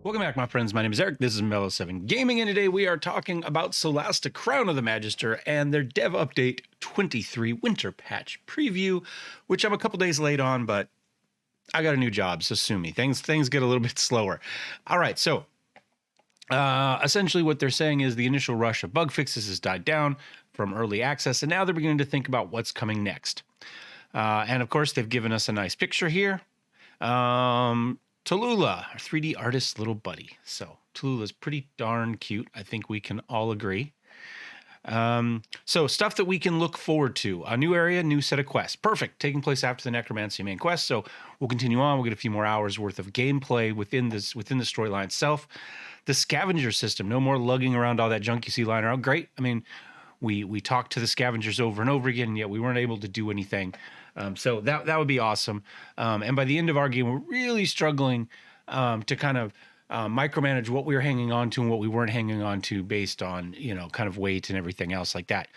Welcome back, my friends. My name is Eric. This is Mellow7 Gaming, and today we are talking about Solasta Crown of the Magister and their Dev Update 23 Winter Patch Preview, which I'm a couple days late on, but I got a new job, so sue me. Things get a little bit slower. All right, so essentially what they're saying is the initial rush of bug fixes has died down from early access, and now they're beginning to think about what's coming next. And of course, they've given us a nice picture here. Tallulah, our 3D artist's little buddy. So Tallulah's pretty darn cute. I think we can all agree. So stuff that we can look forward to. A new area, new set of quests. Perfect. Taking place after the Necromancy main quest. So we'll continue on. We'll get a few more hours worth of gameplay within the storyline itself. The Scavenger System. No more lugging around all that junk you see lying around. Great. I mean, we talked to the scavengers over and over again, and yet we weren't able to do anything. So that would be awesome. And by the end of our game, we're really struggling to kind of micromanage what we were hanging on to and what we weren't hanging on to based on, kind of weight and everything else like that.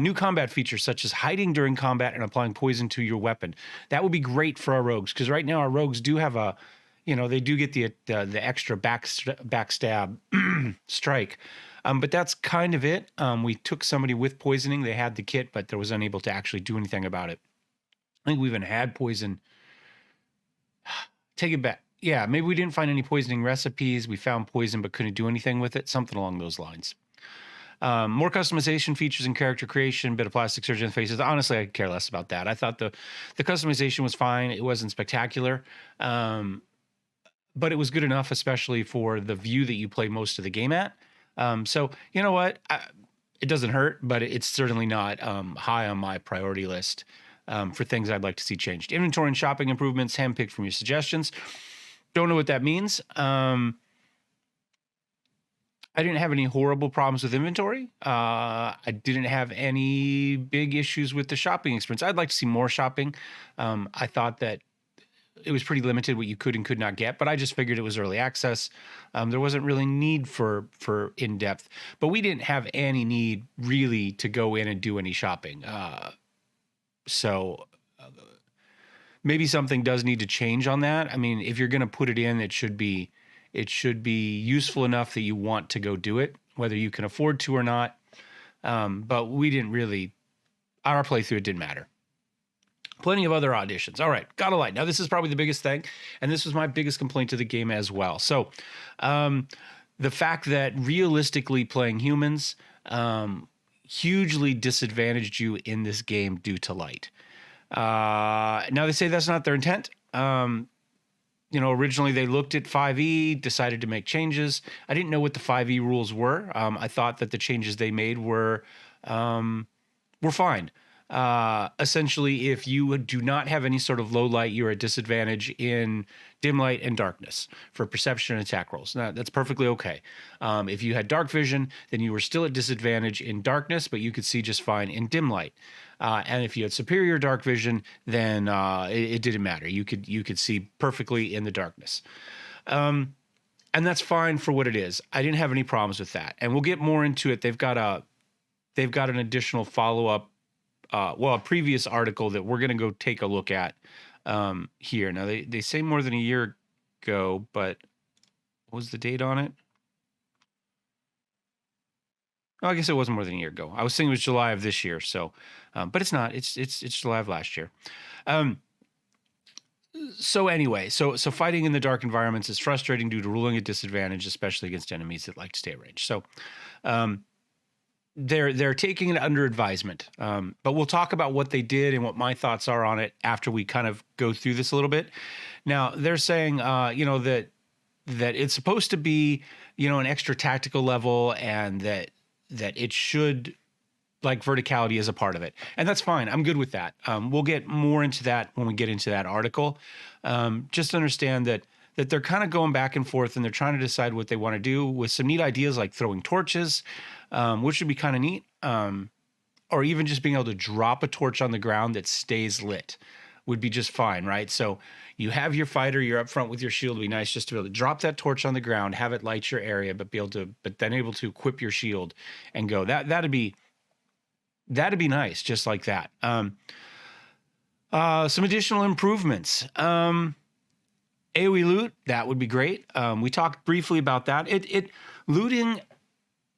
New combat features such as hiding during combat and applying poison to your weapon. That would be great for our rogues, because right now our rogues do have they do get the extra backstab strike. But that's kind of it. We took somebody with poisoning. They had the kit, but there was unable to actually do anything about it. I think we even had poison. Take it back. Yeah, maybe we didn't find any poisoning recipes. We found poison but couldn't do anything with it. Something along those lines. More customization features and character creation, bit of plastic surgeon faces. Honestly, I care less about that. I thought the customization was fine. It wasn't spectacular. But it was good enough, especially for the view that you play most of the game at. So, you know what? It doesn't hurt, but it's certainly not high on my priority list. For things I'd like to see changed. Inventory and shopping improvements, handpicked from your suggestions. Don't know what that means. I didn't have any horrible problems with inventory. I didn't have any big issues with the shopping experience. I'd like to see more shopping. I thought that it was pretty limited what you could and could not get, but I just figured it was early access. There wasn't really need for in-depth, but we didn't have any need really to go in and do any shopping. So maybe something does need to change on that. I mean, if you're going to put it in, it should be useful enough that you want to go do it, whether you can afford to or not. But we didn't really, our playthrough, it didn't matter. Plenty of other auditions. All right, gotta lie. Now, this is probably the biggest thing, and this was my biggest complaint to the game as well. So the fact that realistically playing humans, hugely disadvantaged you in this game due to light. Now they say that's not their intent. Originally they looked at 5e, decided to make changes. I didn't know what the 5e rules were. I thought that the changes they made were fine. Essentially, if you do not have any sort of low light, you're at disadvantage in dim light and darkness for perception and attack rolls. Now, that's perfectly okay. If you had dark vision, then you were still at disadvantage in darkness, but you could see just fine in dim light. And if you had superior dark vision, then it didn't matter. You could see perfectly in the darkness. And that's fine for what it is. I didn't have any problems with that. And we'll get more into it. They've got an additional follow-up, a previous article that we're going to go take a look at here. Now, they say more than a year ago, but what was the date on it? Oh, I guess it wasn't more than a year ago. I was thinking it was July of this year. So, but it's not. It's July of last year. So anyway, so fighting in the dark environments is frustrating due to ruling at disadvantage, especially against enemies that like to stay at range. So, they're taking it under advisement, but we'll talk about what they did and what my thoughts are on it after we kind of go through this a little bit. Now they're saying, that it's supposed to be, an extra tactical level, and that it should, like, verticality is a part of it, and that's fine. I'm good with that. We'll get more into that when we get into that article. Just understand that they're kind of going back and forth, and they're trying to decide what they want to do with some neat ideas like throwing torches, which would be kind of neat, or even just being able to drop a torch on the ground that stays lit would be just fine, right? So you have your fighter, you're up front with your shield. It'd be nice just to be able to drop that torch on the ground, have it light your area, but then able to equip your shield and go. That'd be nice, just like that. Some additional improvements. AoE loot, that would be great. We talked briefly about that. Looting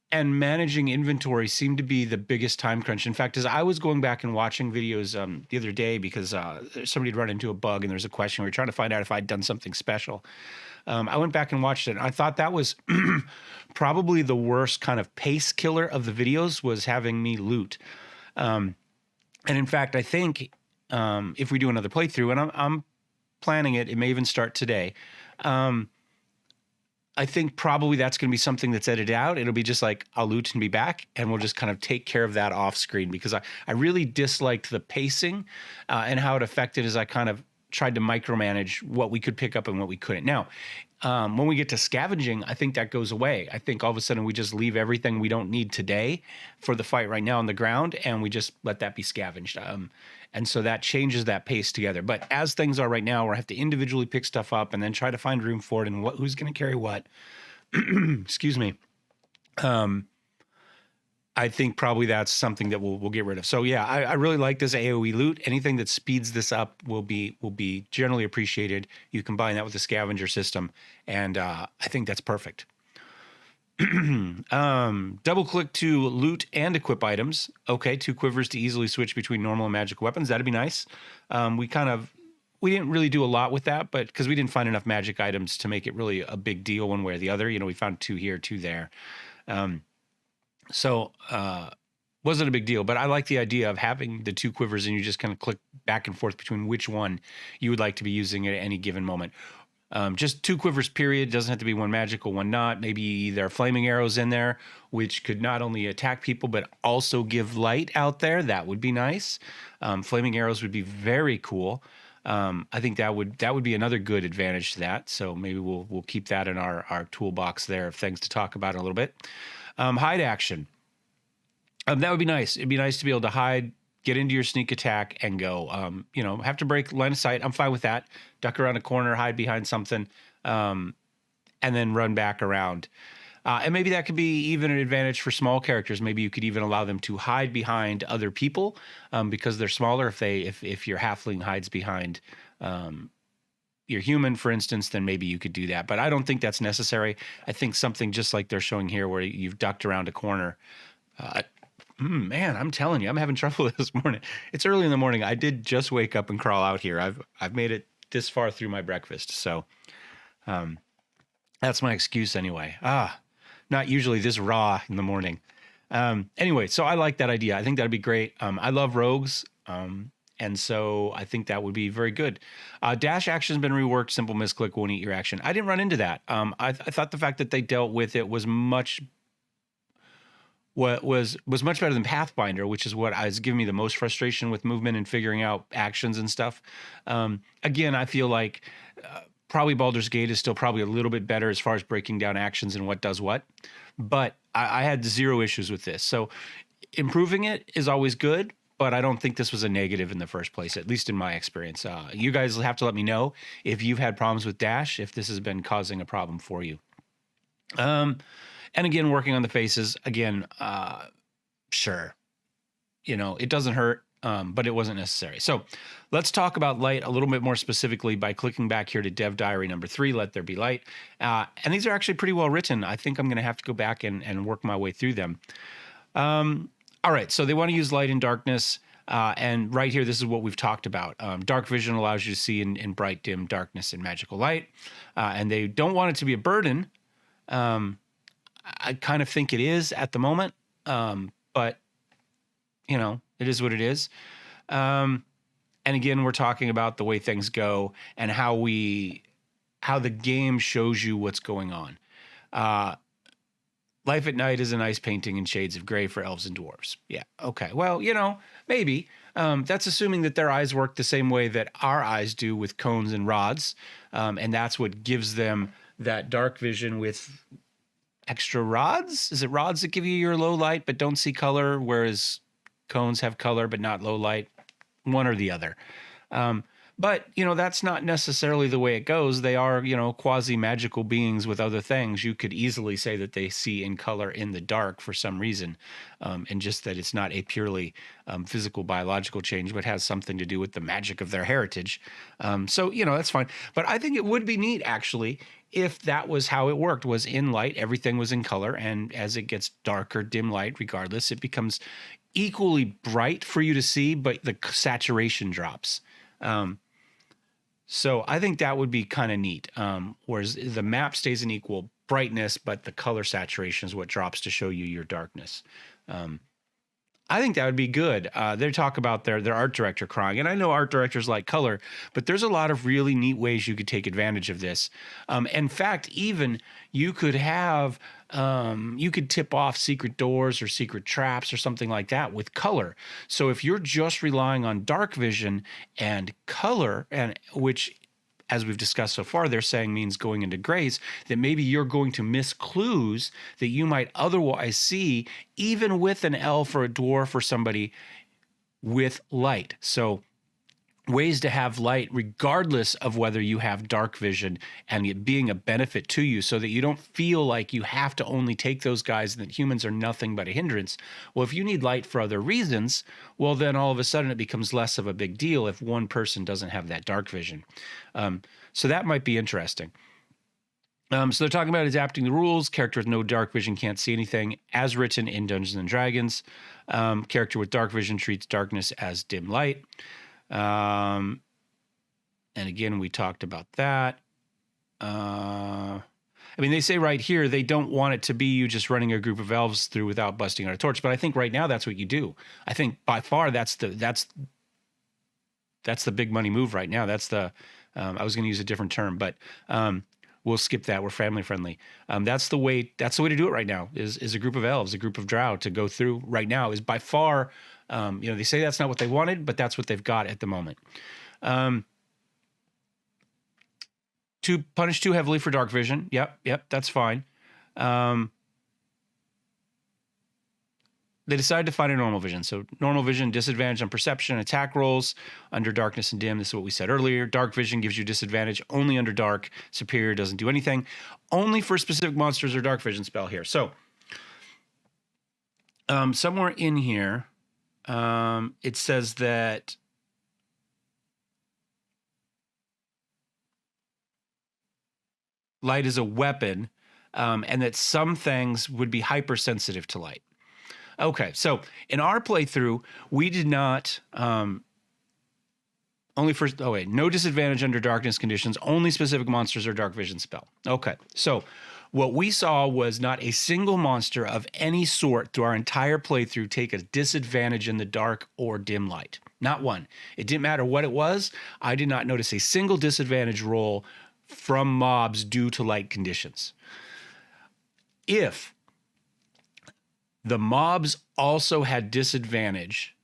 and managing inventory seemed to be the biggest time crunch. In fact, as I was going back and watching videos the other day, because somebody had run into a bug and there's a question, we were trying to find out if I'd done something special. I went back and watched it, and I thought that was probably the worst kind of pace killer of the videos, was having me loot. And in fact, I think if we do another playthrough, and I'm planning it, it may even start today. I think probably that's going to be something that's edited out. It'll be just like, I'll loot and be back, and we'll just kind of take care of that off screen, because I really disliked the pacing and how it affected as I kind of tried to micromanage what we could pick up and what we couldn't. Now, when we get to scavenging, I think that goes away. I think all of a sudden we just leave everything we don't need today for the fight right now on the ground, and we just let that be scavenged. And so that changes that pace together. But as things are right now, where I have to individually pick stuff up and then try to find room for it and who's going to carry what, excuse me, I think probably that's something that we'll get rid of. So yeah, I really like this AoE loot. Anything that speeds this up will be generally appreciated. You combine that with the scavenger system, and I think that's perfect. Double click to loot and equip items. Okay, 2 quivers to easily switch between normal and magical weapons. That'd be nice. We didn't really do a lot with that, but because we didn't find enough magic items to make it really a big deal one way or the other. You know, we found 2 here, 2 there. So wasn't a big deal, but I like the idea of having the 2 quivers and you just kind of click back and forth between which one you would like to be using at any given moment. Just 2 quivers, period. Doesn't have to be one magical, one not. Maybe there are flaming arrows in there, which could not only attack people, but also give light out there. That would be nice. Flaming arrows would be very cool. I think that would be another good advantage to that. So maybe we'll keep that in our toolbox there of things to talk about in a little bit. Hide action. That would be nice. It'd be nice to be able to hide, get into your sneak attack, and go. Have to break line of sight. I'm fine with that. Duck around a corner, hide behind something, and then run back around. And maybe that could be even an advantage for small characters. Maybe you could even allow them to hide behind other people because they're smaller. If your halfling hides behind your human, for instance, then maybe you could do that. But I don't think that's necessary. I think something just like they're showing here, where you've ducked around a corner. Man, I'm telling you, I'm having trouble this morning. It's early in the morning. I did just wake up and crawl out here. I've made it this far through my breakfast, so that's my excuse anyway. Not usually this raw in the morning. Anyway, so I like that idea. I think that'd be great. I love rogues, and so I think that would be very good. Dash action has been reworked. Simple misclick won't eat your action. I didn't run into that. I thought the fact that they dealt with it was much better than Pathfinder, which is what has given me the most frustration with movement and figuring out actions and stuff. Again, I feel like probably Baldur's Gate is still probably a little bit better as far as breaking down actions and what does what. But I had 0 issues with this. So improving it is always good, but I don't think this was a negative in the first place, at least in my experience. You guys have to let me know if you've had problems with Dash, if this has been causing a problem for you. And again, working on the faces, again, sure. It doesn't hurt, but it wasn't necessary. So let's talk about light a little bit more specifically by clicking back here to Dev Diary number 3, Let There Be Light. And these are actually pretty well written. I think I'm going to have to go back and work my way through them. All right, so they want to use light and darkness. And right here, this is what we've talked about. Dark vision allows you to see in bright, dim darkness and magical light. And they don't want it to be a burden. I kind of think it is at the moment, but it is what it is. And again, we're talking about the way things go and how the game shows you what's going on. Life at night is a nice painting in shades of gray for elves and dwarves. Yeah, okay. Well, maybe. That's assuming that their eyes work the same way that our eyes do with cones and rods, and that's what gives them that dark vision with extra rods. Is it rods that give you your low light but don't see color, whereas cones have color but not low light? One or the other. But, that's not necessarily the way it goes. They are, quasi-magical beings with other things. You could easily say that they see in color in the dark for some reason, and just that it's not a purely physical, biological change, but has something to do with the magic of their heritage. So, that's fine. But I think it would be neat, actually, if that was how it worked, was in light, everything was in color, and as it gets darker, dim light, regardless, it becomes equally bright for you to see, but the saturation drops. So I think that would be kind of neat. Whereas the map stays in equal brightness, but the color saturation is what drops to show you your darkness. I think that would be good. They talk about their art director crying, and I know art directors like color, but there's a lot of really neat ways you could take advantage of this. In fact, even you could have you could tip off secret doors or secret traps or something like that with color. So if you're just relying on dark vision and color, and which, as we've discussed so far, they're saying means going into grays, that maybe you're going to miss clues that you might otherwise see, even with an elf or a dwarf or somebody with light. So ways to have light regardless of whether you have dark vision, and it being a benefit to you, so that you don't feel like you have to only take those guys and that humans are nothing but a hindrance. Well, if you need light for other reasons, well, then all of a sudden it becomes less of a big deal if one person doesn't have that dark vision. So that might be interesting. So they're talking about adapting the rules. Character with no dark vision can't see anything, as written in Dungeons and Dragons. Character with dark vision treats darkness as dim light. And again, we talked about that. They say right here they don't want it to be you just running a group of elves through without busting out a torch, but I think right now that's what you do. I think by far that's the big money move right now. That's the I was going to use a different term, but we'll skip that. We're family friendly. That's the way to do it right now. Is a group of elves, a group of drow to go through right now is by far. They say that's not what they wanted, but that's what they've got at the moment. To punish too heavily for dark vision. Yep, that's fine. They decided to find a normal vision. So normal vision, disadvantage on perception, attack rolls under darkness and dim. This is what we said earlier. Dark vision gives you disadvantage only under dark. Superior doesn't do anything. Only for specific monsters or dark vision spell here. So somewhere in here, it says that light is a weapon, and that some things would be hypersensitive to light. Okay, so in our playthrough, we did not no disadvantage under darkness conditions, only specific monsters or dark vision spell. Okay, so what we saw was not a single monster of any sort through our entire playthrough take a disadvantage in the dark or dim light. Not one. It didn't matter what it was. I did not notice a single disadvantage roll from mobs due to light conditions. If the mobs also had disadvantage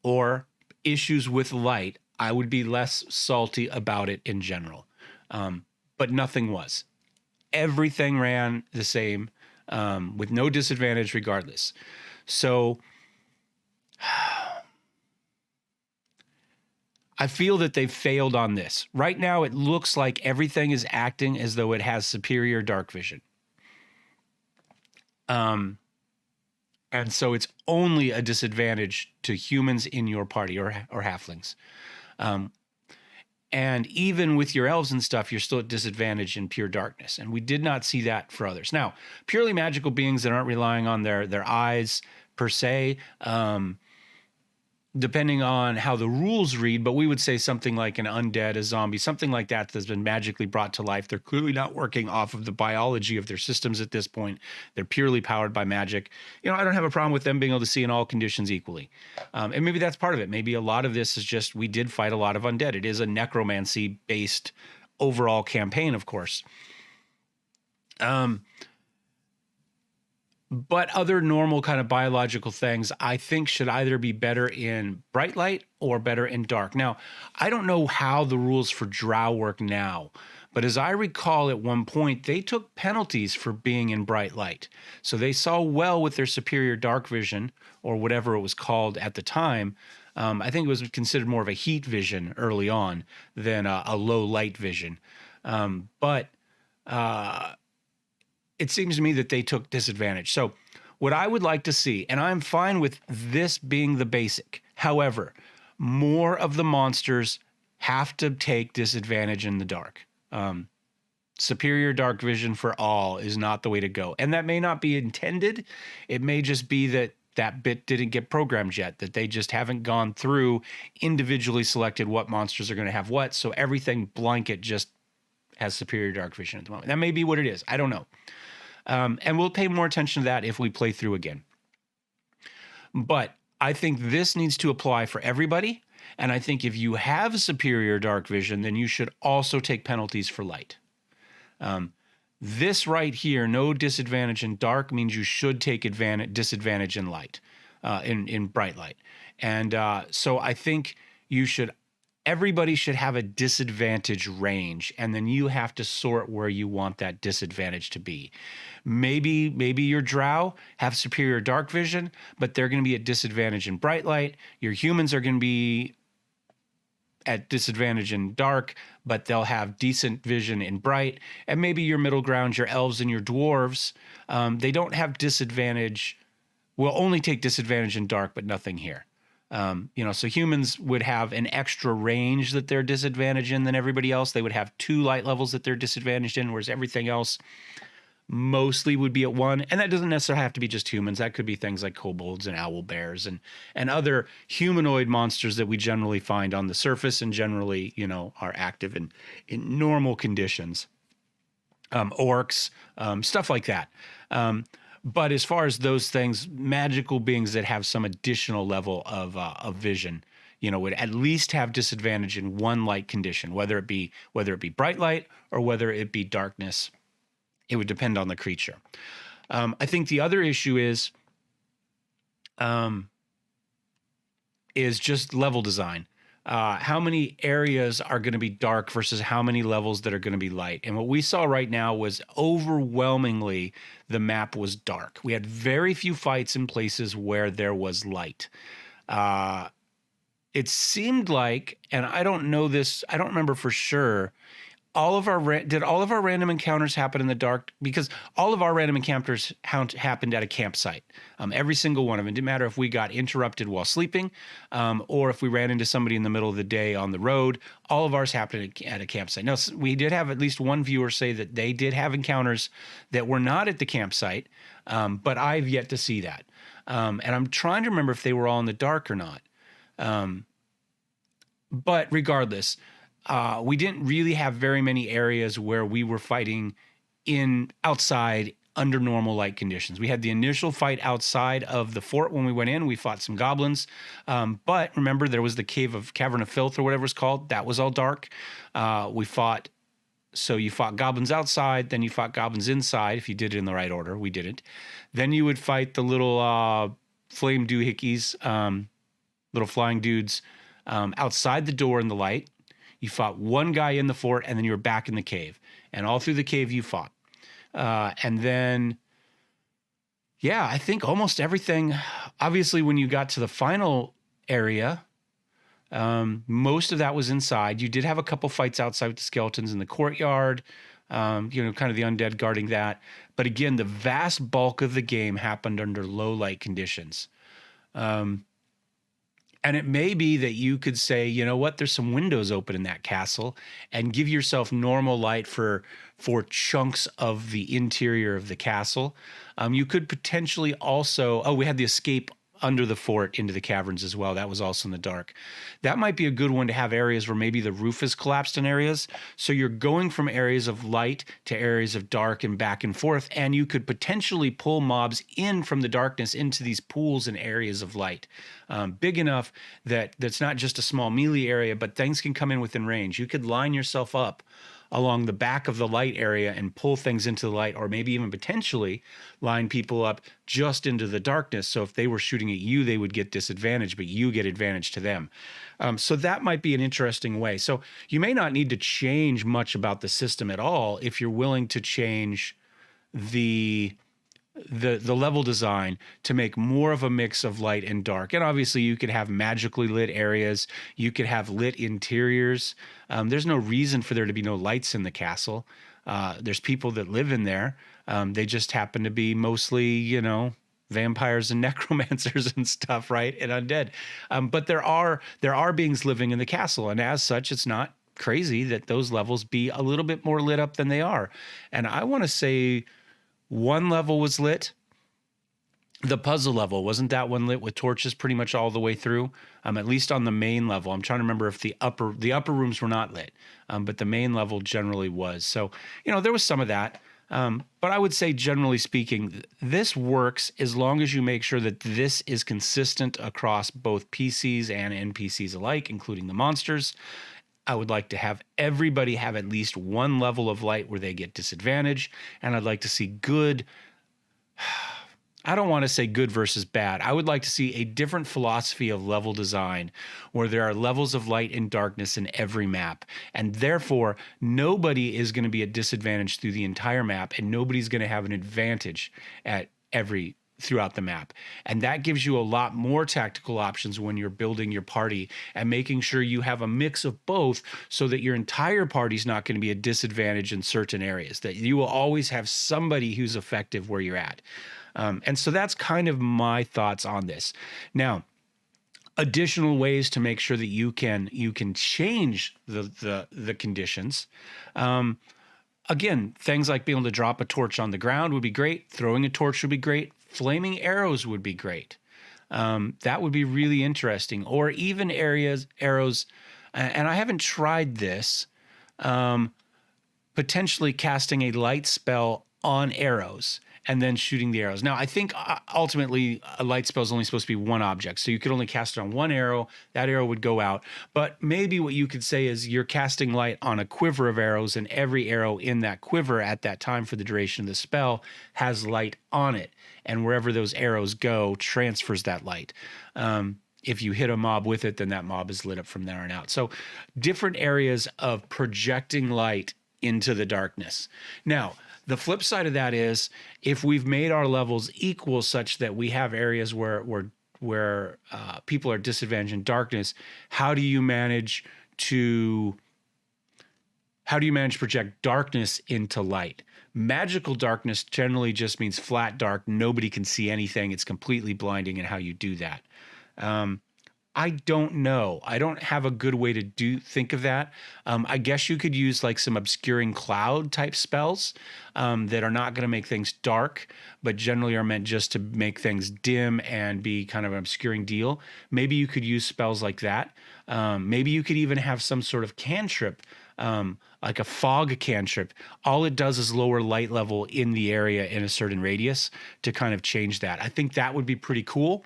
or issues with light, I would be less salty about it in general. But nothing was. Everything ran the same, with no disadvantage regardless. So I feel that they've failed on this. Right now, it looks like everything is acting as though it has superior dark vision. And so it's only a disadvantage to humans in your party or halflings. And even with your elves and stuff, you're still at disadvantage in pure darkness. And we did not see that for others. Now, purely magical beings that aren't relying on their eyes per se, depending on how the rules read, but we would say something like an undead, a zombie, something like that that's been magically brought to life. They're clearly not working off of the biology of their systems at this point. They're purely powered by magic. I don't have a problem with them being able to see in all conditions equally. And maybe that's part of it. Maybe a lot of this is just we did fight a lot of undead. It is a necromancy-based overall campaign, of course. But other normal kind of biological things, I think, should either be better in bright light or better in dark. Now, I don't know how the rules for drow work now, but as I recall, at one point, they took penalties for being in bright light. So they saw well with their superior dark vision, or whatever it was called at the time, I think it was considered more of a heat vision early on than a low light vision. But it seems to me that they took disadvantage. So what I would like to see, and I'm fine with this being the basic. However, more of the monsters have to take disadvantage in the dark. Superior dark vision for all is not the way to go. And that may not be intended. It may just be that that bit didn't get programmed yet, that they just haven't gone through individually selected what monsters are going to have what. So everything blanket just has superior dark vision at the moment. That may be what it is. I don't know. And we'll pay more attention to that if we play through again. But I think this needs to apply for everybody. And I think if you have superior dark vision, then you should also take penalties for light. This right here, no disadvantage in dark, means you should take disadvantage in light, in bright light. And so I think everybody should have a disadvantage range, and then you have to sort where you want that disadvantage to be. Maybe your drow have superior dark vision, but they're going to be at disadvantage in bright light. Your humans are going to be at disadvantage in dark, but they'll have decent vision in bright. And maybe your middle ground, your elves and your dwarves, they don't have disadvantage, will only take disadvantage in dark, but nothing here. So humans would have an extra range that they're disadvantaged in than everybody else. They would have 2 light levels that they're disadvantaged in, whereas everything else mostly would be at 1. And that doesn't necessarily have to be just humans. That could be things like kobolds and owl bears and other humanoid monsters that we generally find on the surface and generally, are active in normal conditions. Orcs, stuff like that. But as far as those things, magical beings that have some additional level of vision, would at least have disadvantage in 1 light condition, whether it be bright light or whether it be darkness. It would depend on the creature. I think the other issue is just level design. How many areas are going to be dark versus how many levels that are going to be light? And what we saw right now was overwhelmingly the map was dark. We had very few fights in places where there was light. It seemed like, and I don't know this, I don't remember for sure, did all of our random encounters happen in the dark? Because all of our random encounters happened at a campsite. Every single one of them. It didn't matter if we got interrupted while sleeping or if we ran into somebody in the middle of the day on the road. All of ours happened at a campsite. Now, we did have at least one viewer say that they did have encounters that were not at the campsite, but I've yet to see that. And I'm trying to remember if they were all in the dark or not. But regardless, we didn't really have very many areas where we were fighting outside under normal light conditions. We had the initial fight outside of the fort when we went in. We fought some goblins. But remember, there was the Cavern of Filth or whatever it's called. That was all dark. You fought goblins outside, then you fought goblins inside if you did it in the right order. We didn't. Then you would fight the little flame doohickeys, little flying dudes outside the door in the light. You fought one guy in the fort, and then you were back in the cave. And all through the cave, you fought. And then, I think almost everything, obviously when you got to the final area, most of that was inside. You did have a couple fights outside with the skeletons in the courtyard, kind of the undead guarding that. But again, the vast bulk of the game happened under low light conditions. And it may be that you could say, you know what, there's some windows open in that castle, and give yourself normal light for chunks of the interior of the castle. You could potentially also, we had the escape under the fort into the caverns as well. That was also in the dark. That might be a good one to have areas where maybe the roof is collapsed in areas. So you're going from areas of light to areas of dark and back and forth. And you could potentially pull mobs in from the darkness into these pools and areas of light. Big enough that's not just a small melee area, but things can come in within range. You could line yourself up along the back of the light area and pull things into the light, or maybe even potentially line people up just into the darkness. So if they were shooting at you, they would get disadvantage, but you get advantage to them. So that might be an interesting way. So you may not need to change much about the system at all if you're willing to change the the level design to make more of a mix of light and dark. And obviously you could have magically lit areas, you could have lit interiors. There's no reason for there to be no lights in the castle. There's people that live in there. They just happen to be mostly, you know, vampires and necromancers and stuff, right? And undead. But there are beings living in the castle, and as such, it's not crazy that those levels be a little bit more lit up than they are. And I want to say one level was lit. The puzzle level, wasn't that one lit with torches pretty much all the way through? At least on the main level. I'm trying to remember if the upper rooms were not lit, but the main level generally was. So, you know, there was some of that. But I would say, generally speaking, this works as long as you make sure that this is consistent across both PCs and NPCs alike, including the monsters. I would like to have everybody have at least one level of light where they get disadvantage, and I'd like to see good. I don't want to say good versus bad. I would like to see a different philosophy of level design where there are levels of light and darkness in every map. And therefore, nobody is going to be at disadvantage through the entire map, and nobody's going to have an advantage throughout the map. And that gives you a lot more tactical options when you're building your party and making sure you have a mix of both so that your entire party's not going to be a disadvantage in certain areas, that you will always have somebody who's effective where you're at. And so that's kind of my thoughts on this. Now, additional ways to make sure that you can change the conditions. Again, things like being able to drop a torch on the ground would be great. Throwing a torch would be great. Flaming arrows would be great. That would be really interesting. Or even arrows, and I haven't tried this, potentially casting a light spell on arrows and then shooting the arrows. Now, I think ultimately a light spell is only supposed to be one object, so you could only cast it on one arrow. That arrow would go out. But maybe what you could say is you're casting light on a quiver of arrows, and every arrow in that quiver at that time for the duration of the spell has light on it, and wherever those arrows go transfers that light. If you hit a mob with it, then that mob is lit up from there on out. So different areas of projecting light into the darkness. Now, the flip side of that is if we've made our levels equal such that we have areas where people are disadvantaged in darkness, how do you manage to project darkness into light? Magical darkness generally just means flat dark. Nobody can see anything. It's completely blinding in how you do that. I don't know. I don't have a good way to think of that. I guess you could use like some obscuring cloud type spells that are not going to make things dark, but generally are meant just to make things dim and be kind of an obscuring deal. Maybe you could use spells like that. Maybe you could even have some sort of cantrip, like a fog cantrip. All it does is lower light level in the area in a certain radius to kind of change that. I think that would be pretty cool.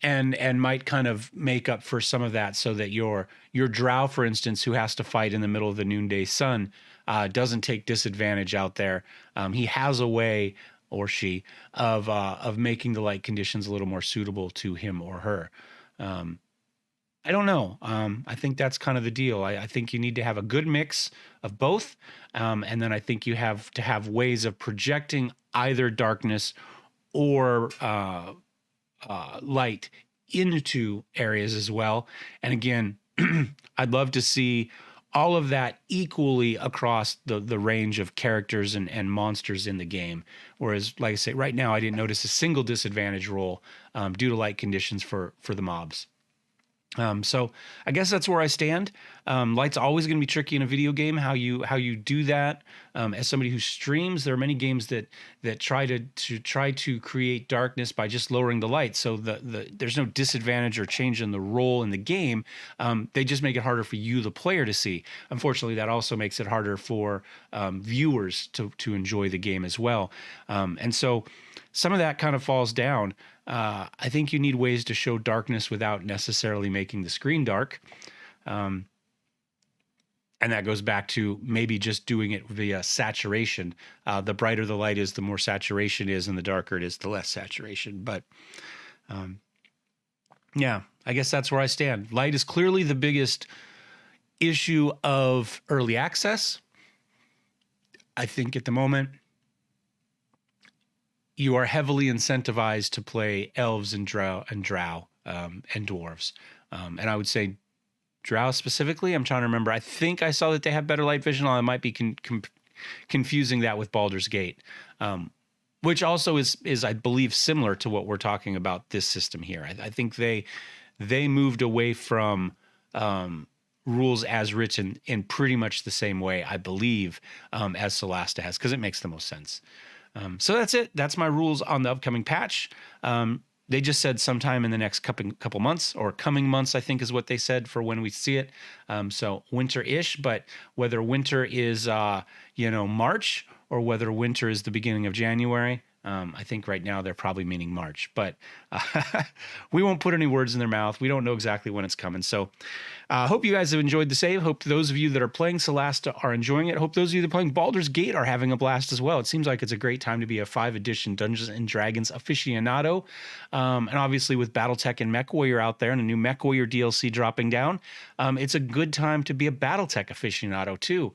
And might kind of make up for some of that so that your drow, for instance, who has to fight in the middle of the noonday sun, doesn't take disadvantage out there. He has a way, or she, of making the light conditions a little more suitable to him or her. I don't know. I think that's kind of the deal. I think you need to have a good mix of both. And then I think you have to have ways of projecting either darkness or light into areas as well. And again, I'd love to see all of that equally across the range of characters and monsters in the game. Whereas, like I say, right now I didn't notice a single disadvantage roll due to light conditions for the mobs. So I guess that's where I stand. Light's always going to be tricky in a video game. How you do that. As somebody who streams, there are many games that try to create darkness by just lowering the light. So there's no disadvantage or change in the role in the game. They just make it harder for you, the player, to see. Unfortunately, that also makes it harder for viewers to enjoy the game as well. And so some of that kind of falls down. I think you need ways to show darkness without necessarily making the screen dark. And that goes back to maybe just doing it via saturation. The brighter the light is, the more saturation is, and the darker it is, the less saturation. But yeah, I guess that's where I stand. Light is clearly the biggest issue of early access. I think at the moment, you are heavily incentivized to play elves and drow and dwarves. And I would say drow specifically. I'm trying to remember. I think I saw that they have better light vision. I might be confusing that with Baldur's Gate, which also is I believe similar to what we're talking about this system here. I think they moved away from rules as written in pretty much the same way, I believe, as Solasta has, because it makes the most sense. So that's it. That's my rules on the upcoming patch. They just said sometime in the next couple months, or coming months, I think is what they said for when we see it. So winter-ish, but whether winter is March or whether winter is the beginning of January, I think right now they're probably meaning March, but we won't put any words in their mouth. We don't know exactly when it's coming. So I hope you guys have enjoyed the save. Hope those of you that are playing Solasta are enjoying it. Hope those of you that are playing Baldur's Gate are having a blast as well. It seems like it's a great time to be a 5th edition Dungeons and Dragons aficionado. And obviously with Battletech and MechWarrior out there and a new MechWarrior DLC dropping down, it's a good time to be a Battletech aficionado too.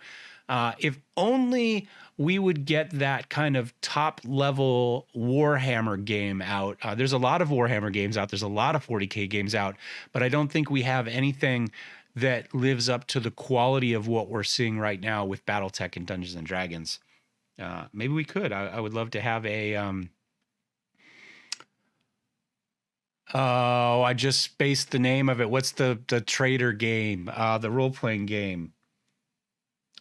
If only we would get that kind of top level Warhammer game out. There's a lot of Warhammer games out. There's a lot of 40K games out, but I don't think we have anything that lives up to the quality of what we're seeing right now with Battletech and Dungeons and Dragons. Maybe we could. I would love to have a... Oh, I just spaced the name of it. What's the trader game? The role-playing game.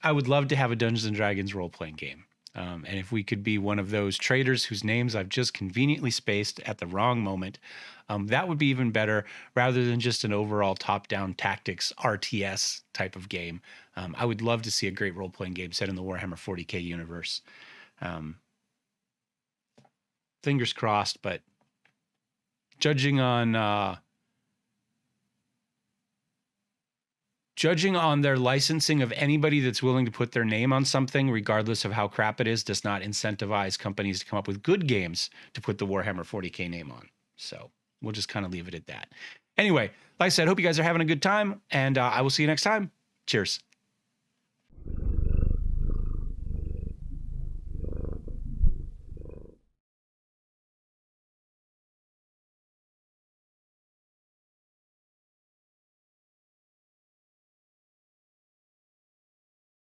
I would love to have a Dungeons and Dragons role-playing game. And if we could be one of those traders whose names I've just conveniently spaced at the wrong moment, that would be even better rather than just an overall top-down tactics RTS type of game. I would love to see a great role-playing game set in the Warhammer 40K universe. Fingers crossed, but judging on their licensing of anybody that's willing to put their name on something, regardless of how crap it is, does not incentivize companies to come up with good games to put the Warhammer 40K name on. So we'll just kind of leave it at that. Anyway, like I said, hope you guys are having a good time, and I will see you next time. Cheers.